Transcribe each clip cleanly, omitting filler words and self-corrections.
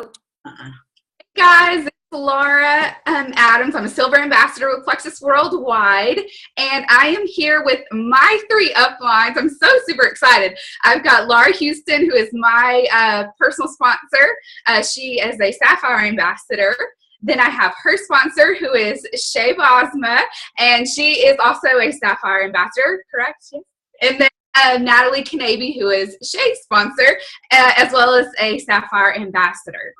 Uh-uh. Guys, it's Laura Adams. I'm a Silver Ambassador with Plexus Worldwide, and I am here with my 3 uplines. I'm so super excited. I've got Laura Houston, who is my personal sponsor. She is a Sapphire Ambassador. Then I have her sponsor, who is Shay Bosma, and she is also a Sapphire Ambassador, correct? Yes. And then Natalie, Knabe, who is Shay's sponsor, as well as a Sapphire Ambassador.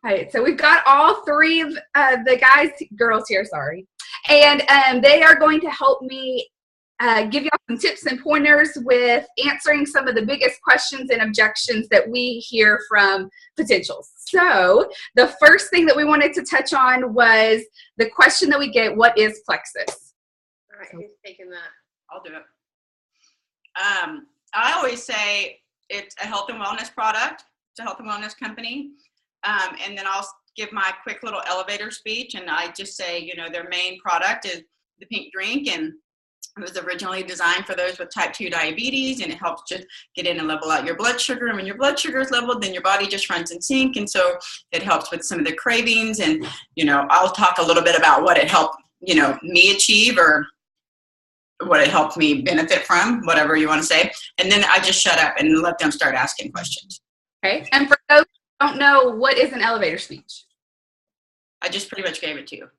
All right, so we've got all 3 of the girls here, sorry. And they are going to help me give y'all some tips and pointers with answering some of the biggest questions and objections that we hear from potentials. So the first thing that we wanted to touch on was the question that we get, what is Plexus? All right, who's taking that? I'll do it. I always say it's a health and wellness product. It's a health and wellness company. And then I'll give my quick little elevator speech. And I just say, you know, their main product is the pink drink. And it was originally designed for those with type 2 diabetes. And it helps just get in and level out your blood sugar. And when your blood sugar is leveled, then your body just runs in sync. And so it helps with some of the cravings. And, you know, I'll talk a little bit about what it helped, you know, me achieve or what it helped me benefit from, whatever you want to say. And then I just shut up and let them start asking questions. Okay. And for those who don't know, what is an elevator speech? I just pretty much gave it to you.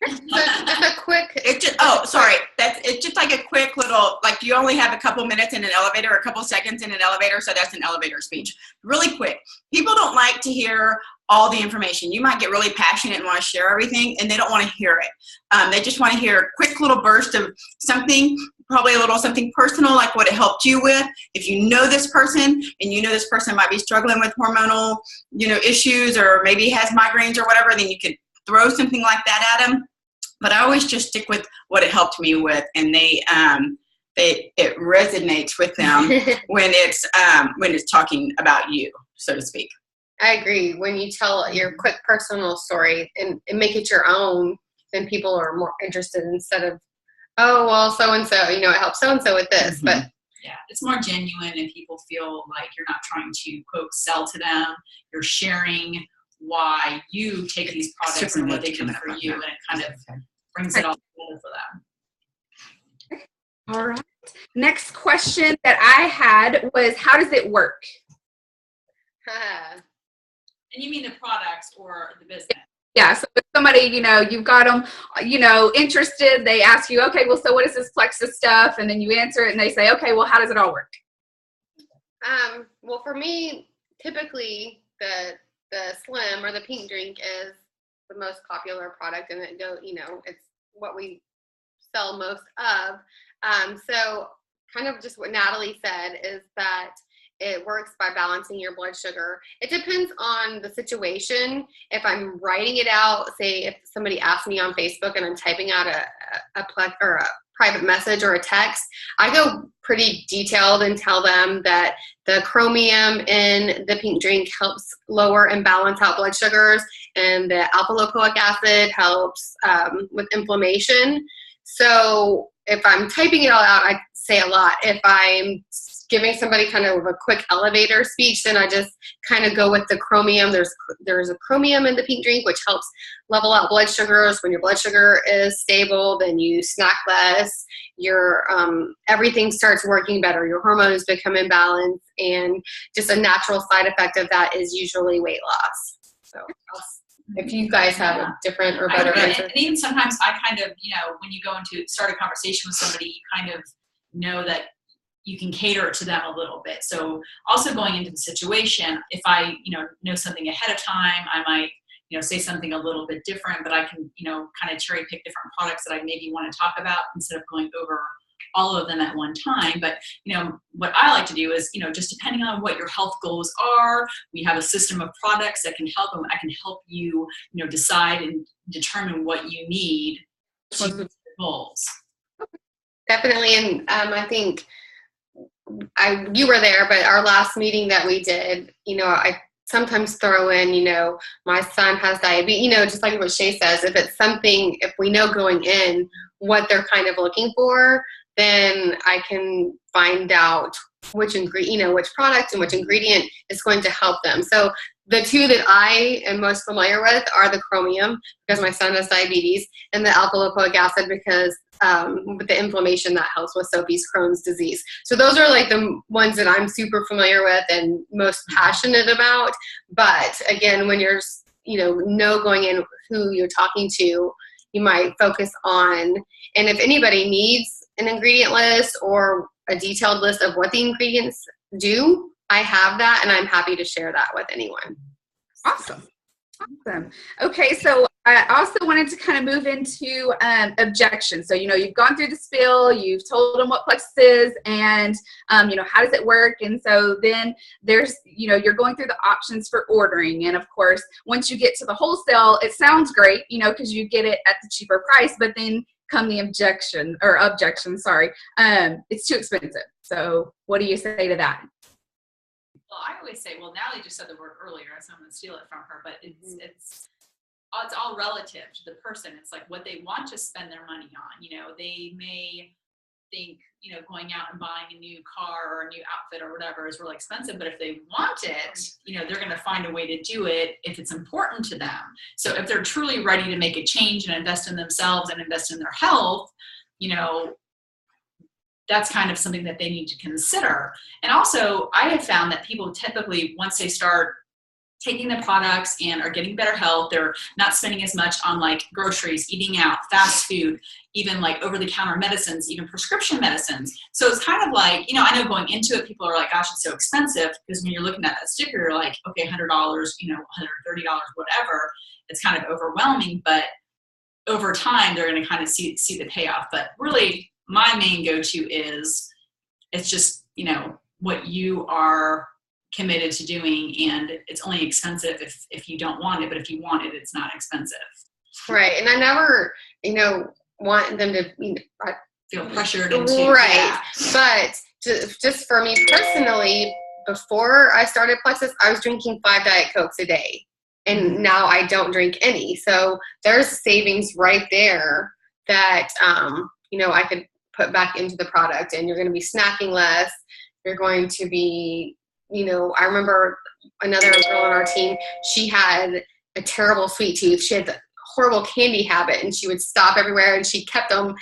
Just a quick. It's just like a quick little, like you only have a couple minutes in an elevator, or a couple seconds in an elevator, so that's an elevator speech. Really quick. People don't like to hear all the information. You might get really passionate and want to share everything, and they don't want to hear it. They just want to hear a quick little burst of something, probably a little something personal, like what it helped you with. If you know this person, and you know this person might be struggling with hormonal, you know, issues, or maybe has migraines or whatever, then you could throw something like that at them. But I always just stick with what it helped me with, and it resonates with them when it's talking about you, so to speak. I agree. When you tell your quick personal story and make it your own, then people are more interested instead of, oh, well, so-and-so, you know, it helps so-and-so with this. Mm-hmm. But yeah, it's more genuine and people feel like you're not trying to, quote, sell to them. You're sharing why you take these products and what they do for you, and it kind of brings it all together for them. All right. Next question that I had was, how does it work? And you mean the products or the business? Yeah, so if somebody, you know, you've got them, you know, interested, they ask you, okay, well, so what is this Plexus stuff? And then you answer it and they say, okay, well, how does it all work? Well, for me, typically the Slim or the pink drink is the most popular product, and it's what we sell most of. So kind of just what Natalie said is that it works by balancing your blood sugar. It depends on the situation. If I'm writing it out, say if somebody asks me on Facebook and I'm typing out a private message or a text, I go pretty detailed and tell them that the chromium in the pink drink helps lower and balance out blood sugars, and the alpha-lipoic acid helps with inflammation. So if I'm typing it all out, I say a lot. If I'm giving somebody kind of a quick elevator speech, then I just kind of go with the chromium. There's a chromium in the pink drink, which helps level out blood sugars. When your blood sugar is stable, then you snack less. Your everything starts working better. Your hormones become in balance, and just a natural side effect of that is usually weight loss. So if you guys have a different or better answer. And even sometimes I kind of, you know, when you go into start a conversation with somebody, you kind of know that you can cater it to them a little bit. So also going into the situation, if I, you know something ahead of time, I might, you know, say something a little bit different, but I can, you know, kind of cherry pick different products that I maybe want to talk about instead of going over all of them at one time. But, you know, what I like to do is, you know, just depending on what your health goals are, we have a system of products that can help, and I can help you, you know, decide and determine what you need to achieve your goals. Definitely. And I think you were there, but our last meeting that we did, you know, I sometimes throw in, you know, my son has diabetes, you know, just like what Shay says, if it's something, if we know going in what they're kind of looking for, then I can find out which which product and which ingredient is going to help them. So the two that I am most familiar with are the chromium, because my son has diabetes, and the alpha lipoic acid, because with the inflammation that helps with Sophie's Crohn's disease. So those are like the ones that I'm super familiar with and most passionate about. But again, when you're, going in who you're talking to, you might focus on, and if anybody needs an ingredient list or a detailed list of what the ingredients do, I have that, and I'm happy to share that with anyone. Awesome. Okay, so I also wanted to kind of move into objections. So, you've gone through the spiel, you've told them what Plexus is, and, how does it work? And so then there's, you're going through the options for ordering. And of course, once you get to the wholesale, it sounds great, because you get it at the cheaper price, but then come the objection, it's too expensive. So what do you say to that? Well, I always say, Natalie just said the word earlier, so I'm going to steal it from her, but it's all relative to the person. It's like what they want to spend their money on. They may think, going out and buying a new car or a new outfit or whatever is really expensive, but if they want it, they're going to find a way to do it if it's important to them. So if they're truly ready to make a change and invest in themselves and invest in their health, that's kind of something that they need to consider. And also, I have found that people typically, once they start taking the products and are getting better health, they're not spending as much on like groceries, eating out, fast food, even like over-the-counter medicines, even prescription medicines. So it's kind of like, I know going into it, people are like, gosh, it's so expensive, because when you're looking at that sticker, you're like, okay, $100, $130, whatever. It's kind of overwhelming, but over time, they're going to kind of see the payoff. But really, my main go-to is, it's just, what you are committed to doing, and it's only expensive if you don't want it, but if you want it, it's not expensive. Right. And I never, want them to feel pressured into. Right. Yeah. But just for me personally, before I started Plexus, I was drinking 5 Diet Cokes a day, and now I don't drink any. So there's savings right there that, I could put back into the product, and you're going to be snacking less. You're going to be, I remember another girl on our team, she had a terrible sweet tooth. She had the horrible candy habit, and she would stop everywhere, and she kept them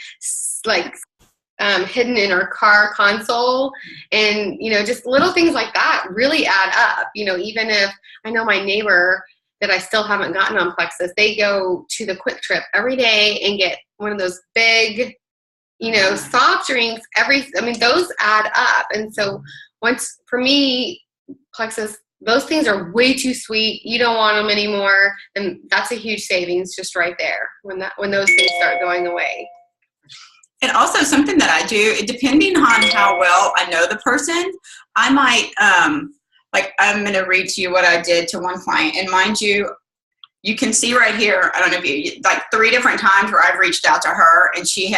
hidden in her car console. And, just little things like that really add up. Even if I know my neighbor that I still haven't gotten on Plexus, they go to the Quick Trip every day and get one of those big, soft drinks, those add up. And so for me, Plexus, those things are way too sweet. You don't want them anymore. And that's a huge savings just right there when those things start going away. And also something that I do, depending on how well I know the person, I might, I'm going to read to you what I did to one client. And mind you, you can see right here, I don't know if you, 3 different times where I've reached out to her and she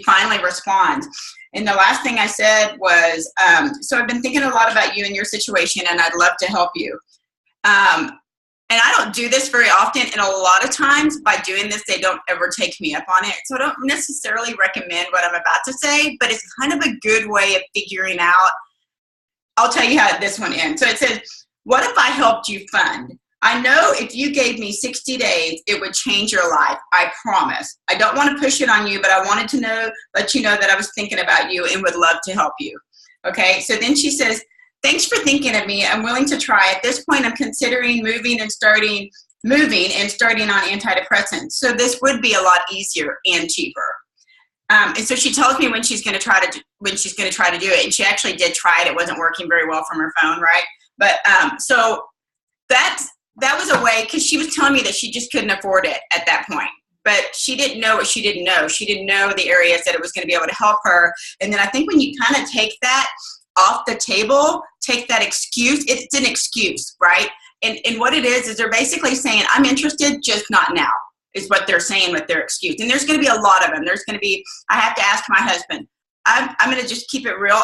finally responds. And the last thing I said was, so I've been thinking a lot about you and your situation, and I'd love to help you. And I don't do this very often, and a lot of times by doing this, they don't ever take me up on it. So I don't necessarily recommend what I'm about to say, but it's kind of a good way of figuring out. I'll tell you how this one ends. So it says, what if I helped you fund? I know if you gave me 60 days, it would change your life. I promise. I don't want to push it on you, but I wanted to let you know that I was thinking about you and would love to help you. Okay. So then she says, thanks for thinking of me. I'm willing to try. At this point, I'm considering moving and starting on antidepressants. So this would be a lot easier and cheaper. And so she tells me when she's going to try to do it. And she actually did try it. It wasn't working very well from her phone. Right. But, so that was a way, because she was telling me that she just couldn't afford it at that point. But she didn't know what she didn't know. She didn't know the areas that it was going to be able to help her. And then I think when you kind of take that off the table, take that excuse, it's an excuse, right? And what it is they're basically saying, I'm interested, just not now, is what they're saying with their excuse. And there's going to be a lot of them. There's going to be, I have to ask my husband, I'm going to just keep it real.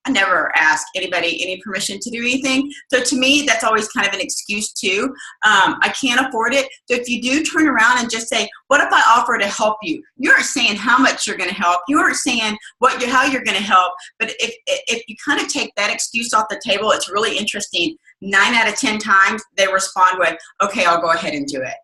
I never ask anybody any permission to do anything. So to me, that's always kind of an excuse too. I can't afford it. So if you do turn around and just say, what if I offer to help you? You aren't saying how much you're going to help. You aren't saying how you're going to help. But if you kind of take that excuse off the table, it's really interesting. 9 out of 10 times they respond with, okay, I'll go ahead and do it.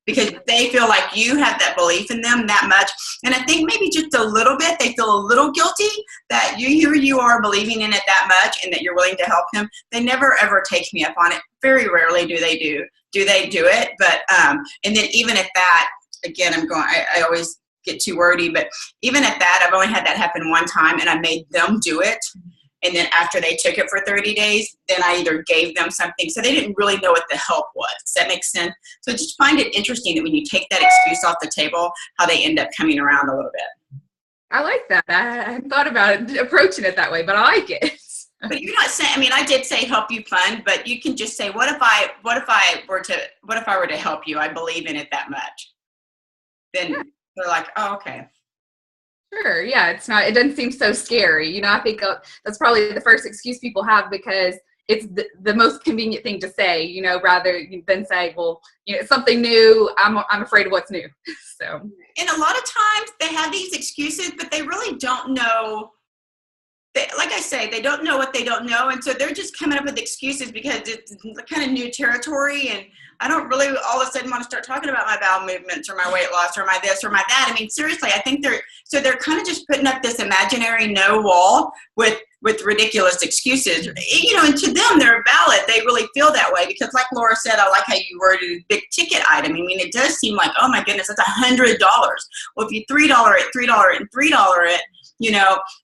Because they feel like you have that belief in them that much. And I think maybe just a little bit, they feel a little guilty that you are believing in it that much and that you're willing to help them. They never, ever take me up on it. Very rarely do they do it. But, and then even at that, again, I always get too wordy, but even at that, I've only had that happen one time and I made them do it. And then after they took it for 30 days, then I either gave them something. So they didn't really know what the help was. Does that make sense? So just find it interesting that when you take that excuse off the table, how they end up coming around a little bit. I like that. I hadn't thought about it, approaching it that way, but I like it. But you're not saying, I mean, I did say help you fund, but you can just say, what if I were to help you? I believe in it that much. Then they're like, oh, okay. Sure. Yeah. It doesn't seem so scary. I think that's probably the first excuse people have because it's the most convenient thing to say, rather than say, well, it's something new. I'm afraid of what's new. So. And a lot of times they have these excuses, but they really don't know. Like I say, they don't know what they don't know. And so they're just coming up with excuses because it's kind of new territory. And I don't really all of a sudden want to start talking about my bowel movements or my weight loss or my this or my that. I mean, seriously, I think they're kind of just putting up this imaginary no wall with ridiculous excuses. And to them, they're valid. They really feel that way because like Laura said, I like how you worded big ticket item. I mean, it does seem like, oh my goodness, that's $100. Well, if you $3 it, $3 it,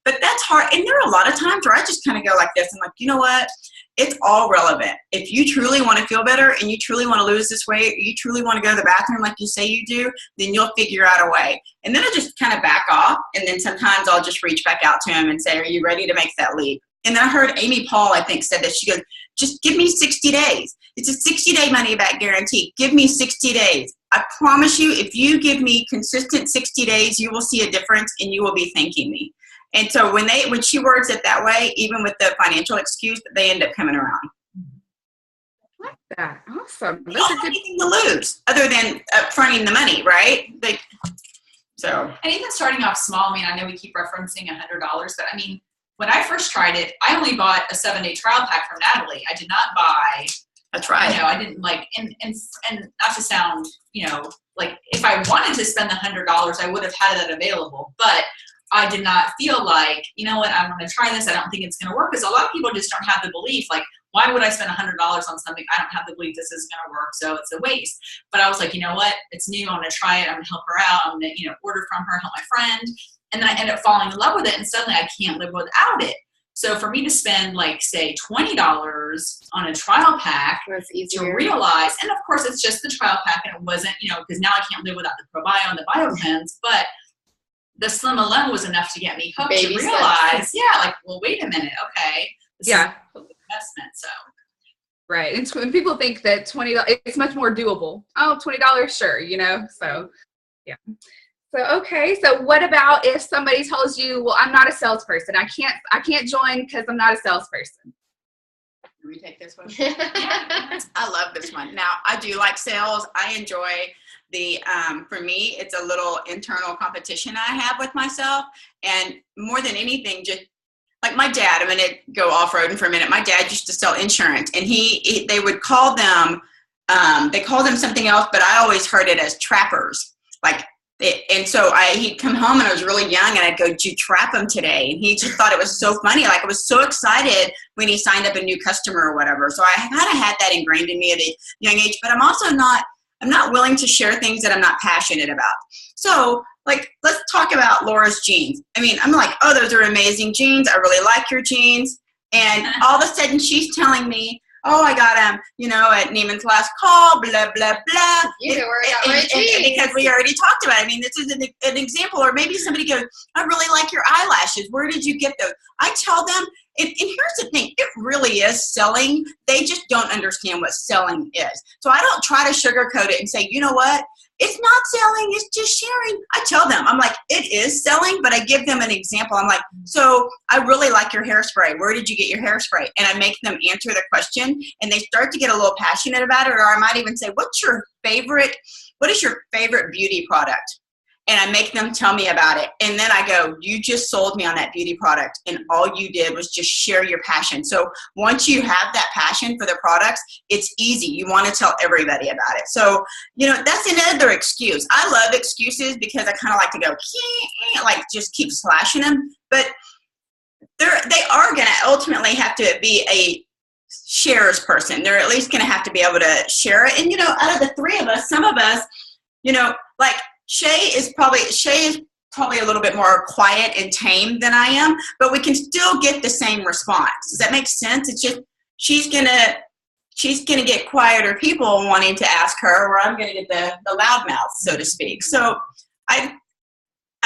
but that's hard. And there are a lot of times where I just kind of go like this. I'm like, you know what? It's all relevant. If you truly want to feel better and you truly want to lose this weight, or you truly want to go to the bathroom like you say you do, then you'll figure out a way. And then I just kind of back off. And then sometimes I'll just reach back out to him and say, are you ready to make that leap? And then I heard Amy Paul, I think, said that. She goes, just give me 60 days. It's a 60-day money-back guarantee. Give me 60 days. I promise you, if you give me consistent 60 days, you will see a difference and you will be thanking me. And so when she words it that way, even with the financial excuse, they end up coming around. I like that. Awesome. They don't have anything to lose other than upfronting the money, right? And even starting off small, I mean, I know we keep referencing $100, but I mean, when I first tried it, I only bought a 7-day trial pack from Natalie. I did not buy. That's right. I didn't and not to sound, like if I wanted to spend the $100, I would have had that available. But I did not feel like, you know what, I'm going to try this. I don't think it's going to work because a lot of people just don't have the belief. Like, why would I spend $100 on something? I don't have the belief this is going to work, so it's a waste. But I was like, you know what? It's new. I'm going to try it. I'm going to help her out. I'm going to, order from her, help my friend. And then I ended up falling in love with it, and suddenly I can't live without it. So for me to spend, like, say, $20 on a trial pack to realize, and of course it's just the trial pack, and it wasn't, because now I can't live without the ProBio and the BioCleanse, but the Slim alone was enough to get me hooked to realize, well, wait a minute, okay. This is an investment, so. Right. And when people think that $20, it's much more doable. Oh, $20, sure, so, yeah. So, okay. So what about if somebody tells you, well, I'm not a salesperson. I can't join because I'm not a salesperson. Can we take this one? I love this one. Now, I do like sales. I enjoy for me, it's a little internal competition I have with myself. And more than anything, just like my dad, I'm going to go off-roading for a minute. My dad used to sell insurance, and they would call them, they called them something else, but I always heard it as trappers. And so he'd come home, and I was really young, and I'd go, did you trap him today? And he just thought it was so funny. Like, I was so excited when he signed up a new customer or whatever. So I kind of had that ingrained in me at a young age, but I'm also not willing to share things that I'm not passionate about. So, let's talk about Laura's jeans. I mean, I'm like, oh, those are amazing jeans. I really like your jeans. And all of a sudden she's telling me, oh, I got them, at Neiman's last call, blah, blah, blah. Because we already talked about it. I mean, this is an example. Or maybe somebody goes, I really like your eyelashes. Where did you get those? I tell them, and here's the thing, it really is selling. They just don't understand what selling is. So I don't try to sugarcoat it and say, you know what? It's not selling, it's just sharing. I tell them, I'm like, it is selling, but I give them an example. I'm like, so I really like your hairspray. Where did you get your hairspray? And I make them answer the question, and they start to get a little passionate about it. Or I might even say, what is your favorite beauty product? And I make them tell me about it. And then I go, you just sold me on that beauty product. And all you did was just share your passion. So once you have that passion for the products, it's easy. You want to tell everybody about it. So, that's another excuse. I love excuses because I kind of like to go, like just keep slashing them. But they are going to ultimately have to be a shares person. They're at least going to have to be able to share it. And, out of the three of us, some of us, like, Shay is probably a little bit more quiet and tame than I am, but we can still get the same response. Does that make sense? It's just she's gonna get quieter people wanting to ask her, or I'm gonna get the loudmouth, so to speak. So I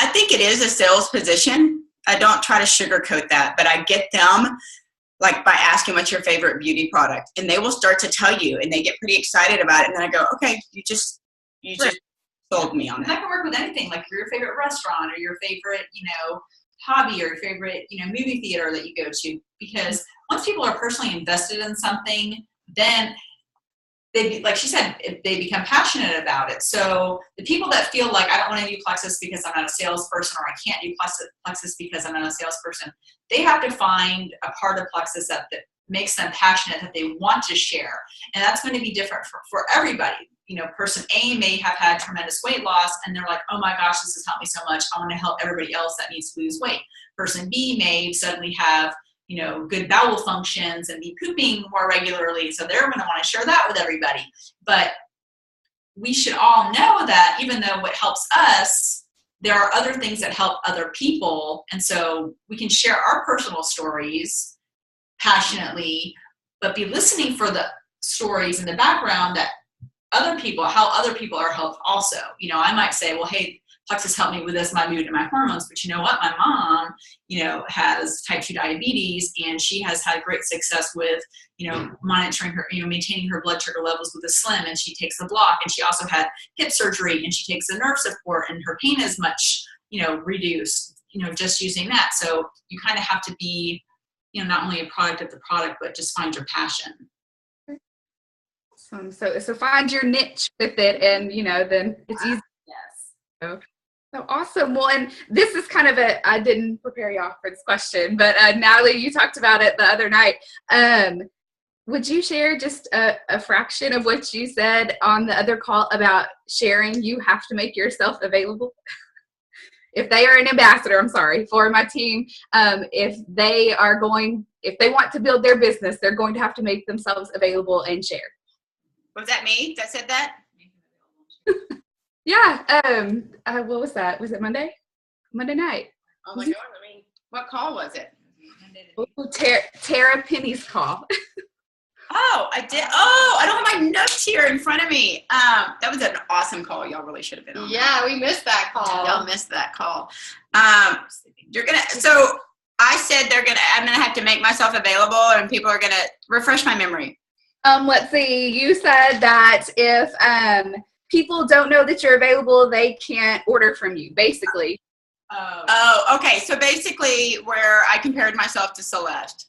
think it is a sales position. I don't try to sugarcoat that, but I get them like by asking what's your favorite beauty product, and they will start to tell you, and they get pretty excited about it, and then I go, okay, you just sold me on that. That can work with anything, like your favorite restaurant or your favorite, hobby or your favorite, movie theater that you go to. Because once people are personally invested in something, then like she said, they become passionate about it. So the people that feel like I don't want to do Plexus because I'm not a salesperson, or I can't do Plexus because I'm not a salesperson, they have to find a part of Plexus that makes them passionate, that they want to share. And that's going to be different for everybody. Person A may have had tremendous weight loss, and they're like, oh my gosh, this has helped me so much. I want to help everybody else that needs to lose weight. Person B may suddenly have, good bowel functions and be pooping more regularly. So they're going to want to share that with everybody. But we should all know that even though what helps us, there are other things that help other people. And so we can share our personal stories passionately, but be listening for the stories in the background that how other people are helped also. I might say, well, hey, Plexus helped me with this, my mood and my hormones, but you know what? My mom, has type 2 diabetes, and she has had great success with, monitoring her, maintaining her blood sugar levels with a Slim, and she takes the block, and she also had hip surgery, and she takes the nerve support, and her pain is much, reduced, just using that. So you kind of have to be, not only a product of the product, but just find your passion. So find your niche with it, and then it's easy. Yes. So awesome. Well, and this is kind of I didn't prepare you off for this question, but Natalie, you talked about it the other night. Would you share just a fraction of what you said on the other call about sharing? You have to make yourself available. If they are an ambassador, for my team, if they want to build their business, they're going to have to make themselves available and share. Was that me that said that? Yeah. What was that? Was it Monday? Monday night. Oh my God. What call was it? Tara Penny's call. Oh, I did. Oh, I don't have my notes here in front of me. That was an awesome call. Y'all really should have been on. Yeah, we missed that call. Y'all missed that call. So I said I'm gonna have to make myself available, and people are gonna refresh my memory. Let's see. You said that if people don't know that you're available, they can't order from you, basically. Oh, okay. So basically, where I compared myself to Celeste.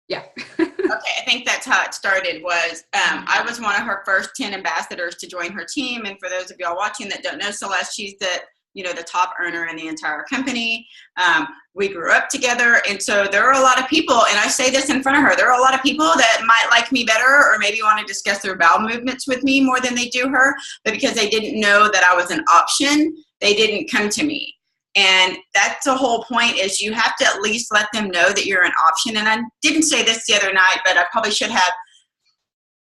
Yeah. Okay, I think that's how it started. Was I was one of her first 10 ambassadors to join her team, and for those of y'all watching that don't know Celeste, she's the top earner in the entire company. We grew up together, and so there are a lot of people, and I say this in front of her, there are a lot of people that might like me better, or maybe want to discuss their bowel movements with me more than they do her, but because they didn't know that I was an option, they didn't come to me. And that's the whole point, is you have to at least let them know that you're an option. And I didn't say this the other night, but I probably should have.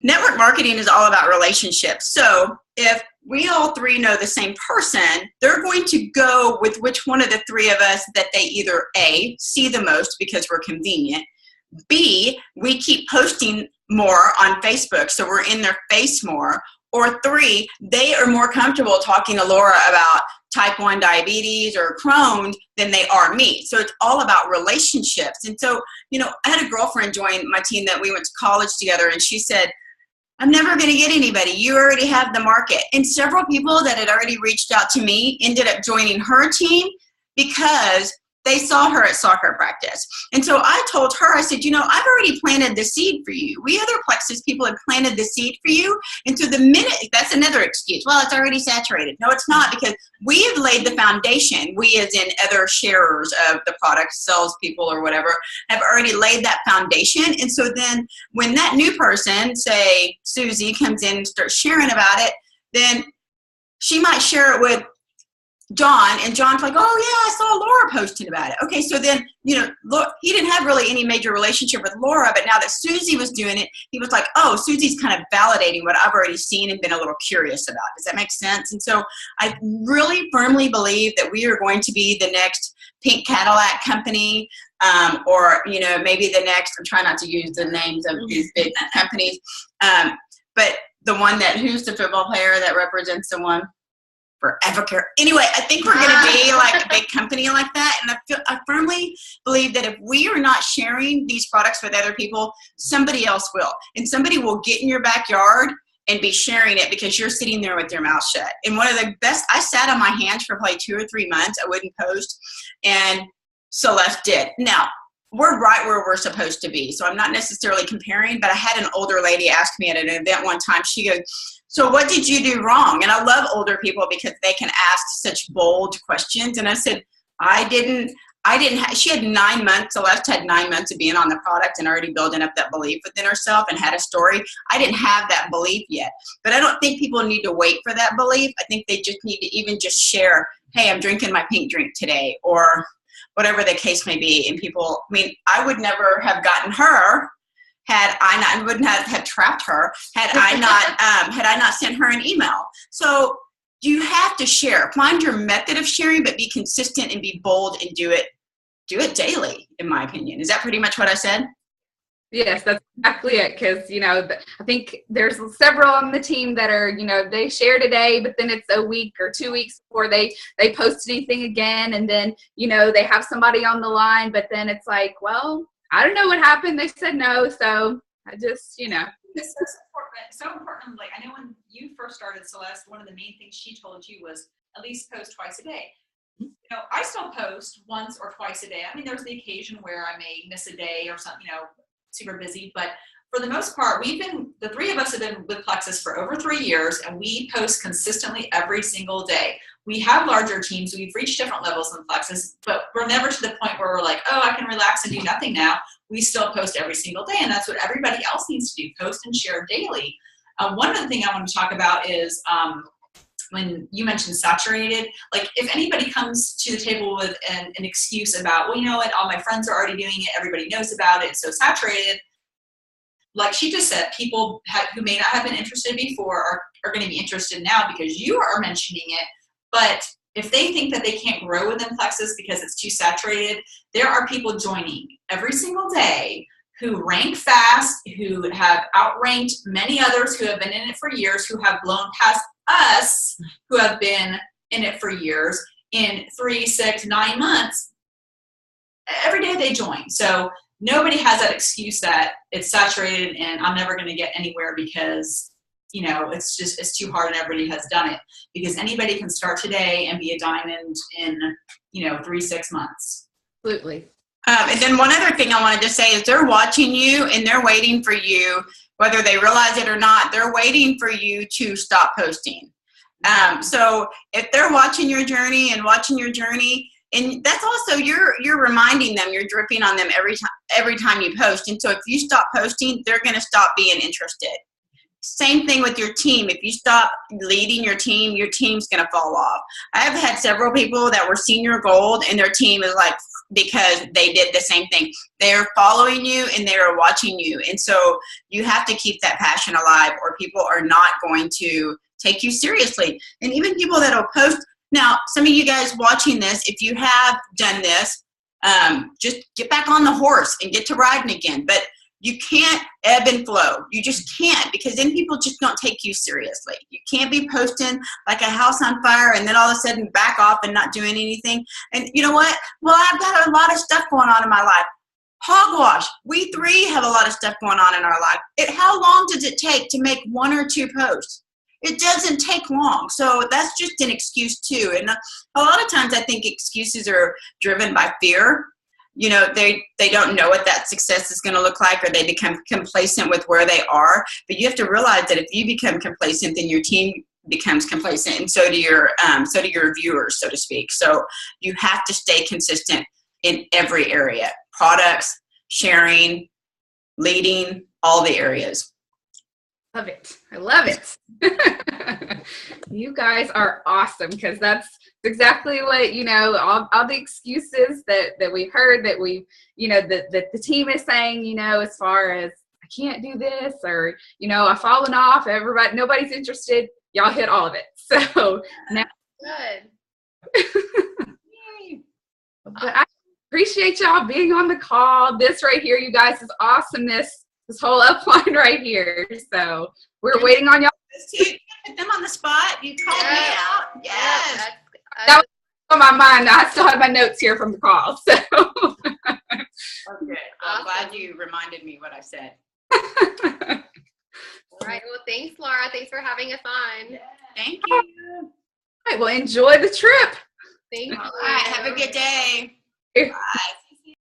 Network marketing is all about relationships. So if we all three know the same person, they're going to go with which one of the three of us that they either A, see the most because we're convenient, B, we keep posting more on Facebook, so we're in their face more, or 3, they are more comfortable talking to Laura about type 1 diabetes or Crohn's than they are me. So it's all about relationships. And so, you know, I had a girlfriend join my team that we went to college together, and she said, I'm never going to get anybody. You already have the market. And several people that had already reached out to me ended up joining her team because they saw her at soccer practice. And so I told her, I said, you know, I've already planted the seed for you. We other plexus people had planted the seed for you. And so the minute, that's another excuse. Well, it's already saturated. No, it's not, because we have laid the foundation. We, as in other sharers of the product, salespeople or whatever, have already laid that foundation. And so then when that new person, say Susie, comes in and starts sharing about it, then she might share it with John, and John's like, oh yeah, I saw Laura posting about it. Okay, so then, you know, he didn't have really any major relationship with Laura, but now that Susie was doing it, he was like, oh, Susie's kind of validating what I've already seen and been a little curious about. Does that make sense? And so I really firmly believe that we are going to be the next pink Cadillac company, or, you know, maybe the next, I'm trying not to use the names of these big companies, but the one that, who's the football player that represents the one? Forever Care. Anyway, I think we're going to be like a big company like that. And I firmly believe that if we are not sharing these products with other people, somebody else will. And somebody will get in your backyard and be sharing it because you're sitting there with your mouth shut. And one of the best, I sat on my hands for probably 2 or 3 months. I wouldn't post. And Celeste did. Now, we're right where we're supposed to be. So I'm not necessarily comparing, but I had an older lady ask me at an event one time, she goes, so what did you do wrong? And I love older people because they can ask such bold questions. And I said, she had 9 months, Celeste had 9 months of being on the product and already building up that belief within herself and had a story. I didn't have that belief yet, but I don't think people need to wait for that belief. I think they just need to even just share, hey, I'm drinking my pink drink today, or whatever the case may be. And people, I mean, I would never have gotten her had I not, I wouldn't have trapped her had I not sent her an email. So you have to share. Find your method of sharing, but be consistent and be bold and do it daily, in my opinion. Is that pretty much what I said? Yes, that's exactly it. Because, you know, I think there's several on the team that are, you know, they share today, but then it's a week or 2 weeks before they post anything again. And then, you know, they have somebody on the line, but then it's like, well, I don't know what happened. They said no. So I just, you know. It's so important. Like, I know when you first started, Celeste, one of the main things she told you was at least post twice a day. You know, I still post once or twice a day. I mean, there's the occasion where I may miss a day or something, you know, super busy. But for the most part, the 3 of us have been with Plexus for over 3 years, and we post consistently every single day. We have larger teams. We've reached different levels in Plexus, but we're never to the point where we're like, oh, I can relax and do nothing now. We still post every single day, and that's what everybody else needs to do, post and share daily. One of the things I want to talk about is when you mentioned saturated, like if anybody comes to the table with an excuse about, well, you know what, all my friends are already doing it, everybody knows about it, it's so saturated. Like she just said, people who may not have been interested before are going to be interested now because you are mentioning it. But if they think that they can't grow within Plexus because it's too saturated, there are people joining every single day who rank fast, who have outranked many others who have been in it for years, who have blown past us, who have been in it for years, in 3, 6, 9 months. Every day they join. So nobody has that excuse that it's saturated and I'm never going to get anywhere because, you know, it's too hard and everybody has done it. Because anybody can start today and be a diamond in, you know, 3, 6 months. Absolutely. And then one other thing I wanted to say is they're watching you and they're waiting for you, whether they realize it or not, they're waiting for you to stop posting. So if they're watching your journey, and that's also, you're reminding them, you're dripping on them every time you post. And so if you stop posting, they're going to stop being interested. Same thing with your team. If you stop leading your team's going to fall off. I've had several people that were senior gold and their team is like, because they did the same thing. They're following you and they're watching you. And so you have to keep that passion alive or people are not going to take you seriously. And even people that'll post. Now, some of you guys watching this, if you have done this, just get back on the horse and get to riding again. But You can't ebb and flow. You just can't, because then people just don't take you seriously. You can't be posting like a house on fire and then all of a sudden back off and not doing anything. And you know what? Well, I've got a lot of stuff going on in my life. Hogwash. We three have a lot of stuff going on in our life. How long does it take to make 1 or 2 posts? It doesn't take long. So that's just an excuse too. And a lot of times I think excuses are driven by fear. You know, they don't know what that success is going to look like, or they become complacent with where they are. But you have to realize that if you become complacent, then your team becomes complacent, and so do your viewers, so to speak. So you have to stay consistent in every area: products, sharing, leading, all the areas. Love it. I love it. You guys are awesome, because that's exactly what, you know, all the excuses that we've heard, that we've, you know, that the team is saying, you know, as far as I can't do this, or, you know, I've fallen off, nobody's interested. Y'all hit all of it. So now. Good. But I appreciate y'all being on the call. This right here, you guys, is awesomeness. This whole upline right here. So we're waiting on y'all. You put them on the spot. You called me out. Yes. That was on my mind. I still have my notes here from the call. So. Okay. I'm glad you reminded me what I said. All right. Well, thanks, Laura. Thanks for having us on. Yeah. Thank you. All right. Well, enjoy the trip. Thank you. All right. Have a good day. Bye.